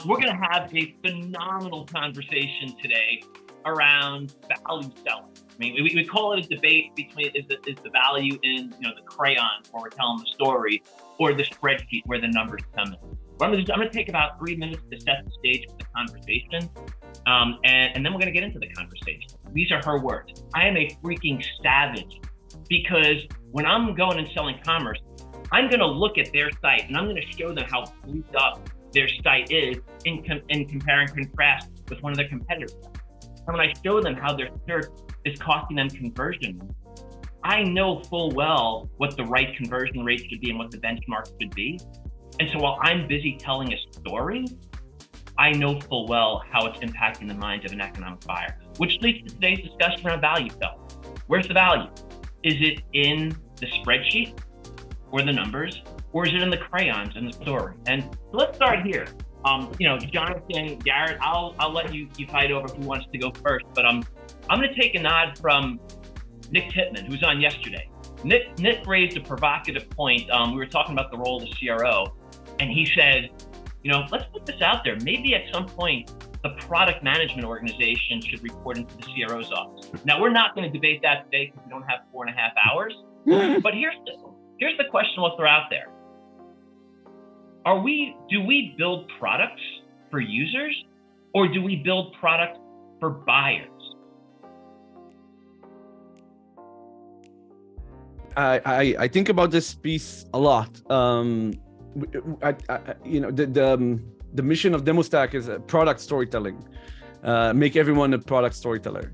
We're going to have a phenomenal conversation today around value selling. I mean, we call it a debate between is the value in the crayon where we're telling the story, or the spreadsheet where the numbers come in. I'm going to take about 3 minutes to set the stage for the conversation, and then we're going to get into the conversation. These are her words. I am a freaking savage, because when I'm going and selling commerce, I'm going to look at their site and I'm going to show them how bleeped up their site is in compare and contrast with one of their competitors. And when I show them how their search is costing them conversion, I know full well what the right conversion rate should be and what the benchmark should be. And so while I'm busy telling a story, I know full well how it's impacting the mind of an economic buyer, which leads to today's discussion around value selling. Where's the value? Is it in the spreadsheet or the numbers, or is it in the crayons in the story? And so let's start here. Jonathan, Garrett, I'll let you fight over who wants to go first, but I'm going to take a nod from Nick Tittman, who was on yesterday. Nick raised a provocative point. We were talking about the role of the CRO, and he said, let's put this out there. Maybe at some point, the product management organization should report into the CRO's office. Now, we're not going to debate that today because we don't have 4.5 hours, but here's the question we'll throw out there. Do we build products for users, or do we build products for buyers? I think about this piece a lot. The mission of DemoStack is product storytelling. Make everyone a product storyteller,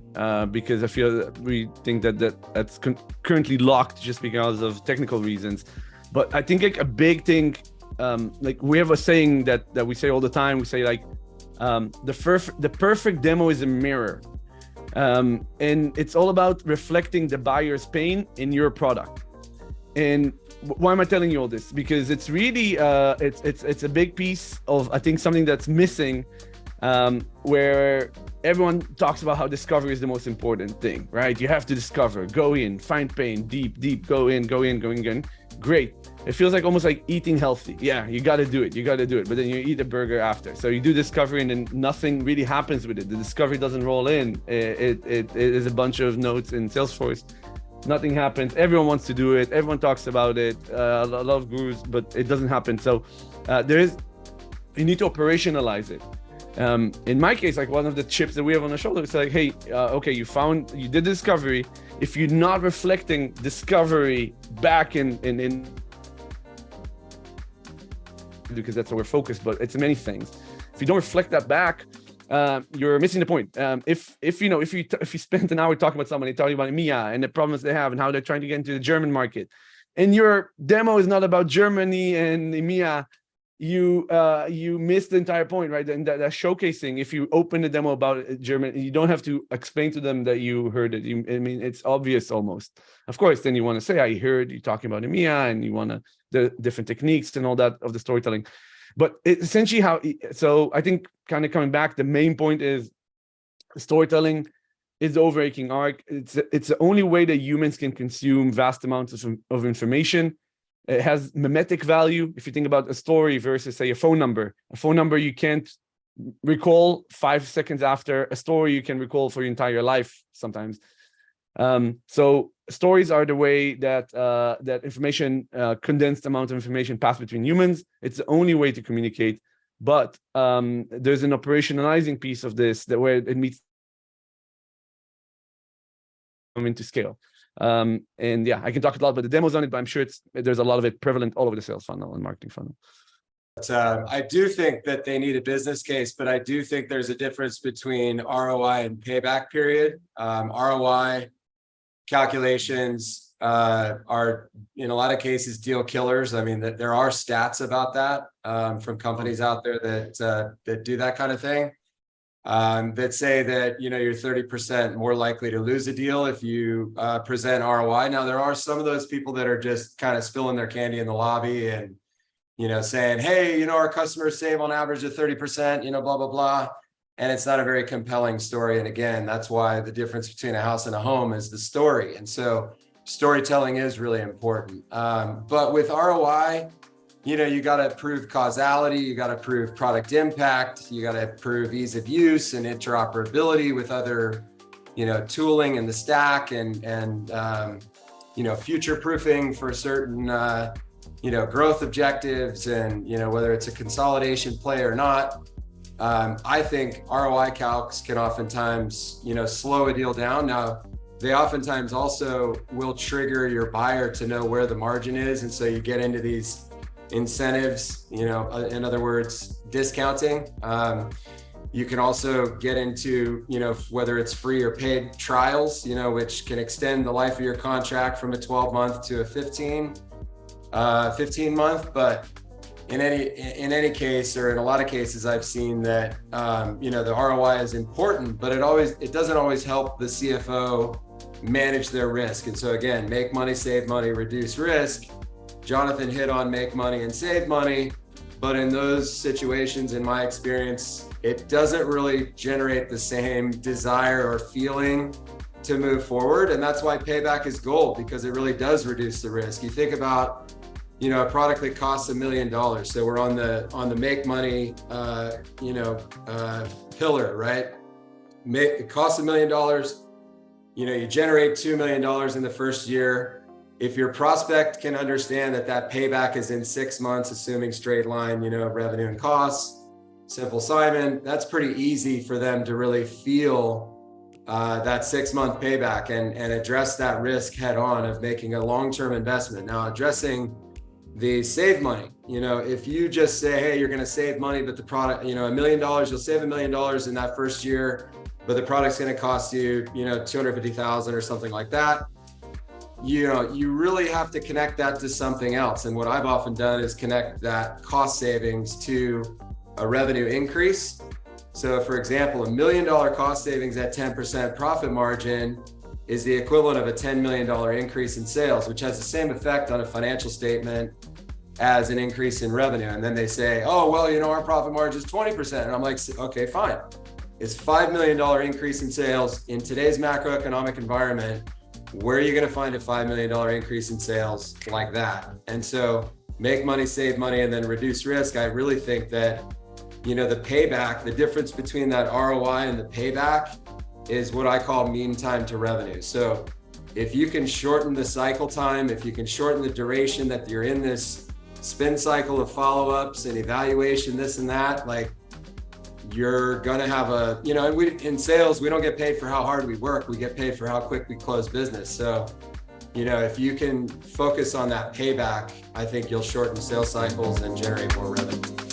because I feel that we think that's currently locked just because of technical reasons. But I think like a big thing, we have a saying that we say all the time. We say the perfect demo is a mirror, and it's all about reflecting the buyer's pain in your product. And why am I telling you all this? Because it's really it's a big piece of, I think, something that's missing, where everyone talks about how discovery is the most important thing, right? You have to discover, go in, find pain, deep, go in. Great. It feels like almost like eating healthy. Yeah, you got to do it. But then you eat a burger after. So you do discovery and then nothing really happens with it. The discovery doesn't roll in. It is a bunch of notes in Salesforce. Nothing happens. Everyone wants to do it. Everyone talks about it. A lot of gurus, but it doesn't happen. So you need to operationalize it. In my case, like one of the chips that we have on the shoulder, it's like, hey, okay, you did discovery. If you're not reflecting discovery back in because that's where we're focused, but it's many things. If you don't reflect that back, you're missing the point. If you spent an hour talking about somebody, talking about EMEA and the problems they have and how they're trying to get into the German market, and your demo is not about Germany and EMEA, you missed the entire point, right? And that showcasing, if you open a demo about German, you don't have to explain to them that you heard it. It's obvious almost. Of course, then you want to say, I heard you talking about EMEA, and you want the different techniques and all that of the storytelling. But essentially so I think kind of coming back, the main point is storytelling is the overarching arc. It's the only way that humans can consume vast amounts of information. It has mimetic value. If you think about a story versus, say, a phone number you can't recall 5 seconds after. A story you can recall for your entire life sometimes. So stories are the way that information, condensed amount of information, pass between humans. It's the only way to communicate. But there's an operationalizing piece of this where it meets into scale. And yeah, I can talk a lot about the demos on it, but I'm sure there's a lot of it prevalent all over the sales funnel and marketing funnel. I do think that they need a business case, but I do think there's a difference between ROI and payback period. ROI calculations are in a lot of cases deal killers. I mean, there are stats about that from companies out there that do that kind of thing. That say that you're 30% more likely to lose a deal if you present ROI. Now, there are some of those people that are just kind of spilling their candy in the lobby and saying, hey, our customers save on average of 30%, blah blah blah, and it's not a very compelling story. And again, that's why the difference between a house and a home is the story. And so storytelling is really important. But with ROI, you got to prove causality, you got to prove product impact, you got to prove ease of use and interoperability with other, tooling in the stack and future proofing for certain, growth objectives and, whether it's a consolidation play or not. I think ROI calcs can oftentimes, slow a deal down. Now, they oftentimes also will trigger your buyer to know where the margin is. And so you get into these incentives, in other words, discounting. You can also get into, whether it's free or paid trials, which can extend the life of your contract from a 12-month to a 15-month. But in any case, or in a lot of cases, I've seen that, the ROI is important, but it doesn't always help the CFO manage their risk. And so again, make money, save money, reduce risk. Jonathan hit on make money and save money, but in those situations, in my experience, it doesn't really generate the same desire or feeling to move forward. And that's why payback is gold, because it really does reduce the risk. You think about, a product that costs $1 million. So we're on the make money, pillar, right? It costs $1 million. You generate $2 million in the first year. If your prospect can understand that payback is in 6 months, assuming straight line, revenue and costs, simple Simon, that's pretty easy for them to really feel that 6-month payback and address that risk head on of making a long-term investment. Now, addressing the save money, if you just say, hey, you're going to save money, but the product, $1 million, you'll save $1 million in that first year, but the product's going to cost you, $250,000 or something like that. You really have to connect that to something else. And what I've often done is connect that cost savings to a revenue increase. So for example, $1 million cost savings at 10% profit margin is the equivalent of a $10 million increase in sales, which has the same effect on a financial statement as an increase in revenue. And then they say, oh, well, our profit margin is 20%. And I'm like, okay, fine. It's $5 million increase in sales in today's macroeconomic environment. Where are you going to find a $5 million increase in sales like that? And so make money, save money, and then reduce risk. I really think that, the payback, the difference between that ROI and the payback is what I call mean time to revenue. So if you can shorten the cycle time, if you can shorten the duration that you're in this spin cycle of follow-ups and evaluation, this and that, like you're going to have and in sales, we don't get paid for how hard we work. We get paid for how quick we close business. So, if you can focus on that payback, I think you'll shorten sales cycles and generate more revenue.